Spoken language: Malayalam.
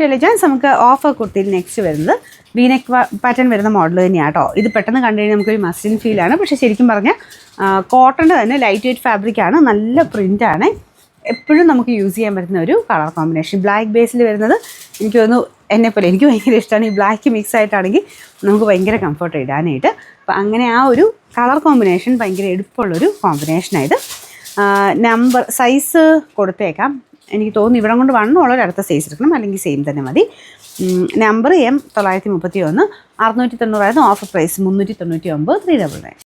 ടെലിജാൻസ് നമുക്ക് ഓഫ് കുർത്തിയിൽ നെക്സ്റ്റ് വരുന്നത് വീനെക്ക് പാറ്റേൺ വരുന്ന മോഡൽ തന്നെയാണ് കേട്ടോ. ഇത് പെട്ടെന്ന് കണ്ടു കഴിഞ്ഞാൽ നമുക്കൊരു മസ്ലിൻ ഫീലാണ്. പക്ഷേ ശരിക്കും പറഞ്ഞാൽ കോട്ടൻ്റെ തന്നെ ലൈറ്റ് വെയ്റ്റ് ഫാബ്രിക്കാണ്, നല്ല പ്രിൻ്റാണ്. എപ്പോഴും നമുക്ക് യൂസ് ചെയ്യാൻ പറ്റുന്ന ഒരു കളർ കോമ്പിനേഷൻ. ബ്ലാക്ക് ബേസിൽ വരുന്നത് എനിക്ക് തോന്നുന്നു എന്നെപ്പോലെ എനിക്ക് ഭയങ്കര ഇഷ്ടമാണ്. ഈ ബ്ലാക്ക് മിക്സ് ആയിട്ടാണെങ്കിൽ നമുക്ക് ഭയങ്കര കംഫർട്ട് ഇടാനായിട്ട്. അപ്പോൾ അങ്ങനെ ആ ഒരു കളർ കോമ്പിനേഷൻ ഭയങ്കര എടുപ്പുള്ളൊരു കോമ്പിനേഷനായത്. നമ്പർ സൈസ് കൊടുത്തേക്കാം. എനിക്ക് തോന്നുന്നു ഇവിടെ കൊണ്ട് വണ്ണമുള്ളൊരു അടുത്ത സൈസ് എടുക്കണം, അല്ലെങ്കിൽ സെയിം തന്നെ മതി. Number M 931, 690 offer price 399, 399.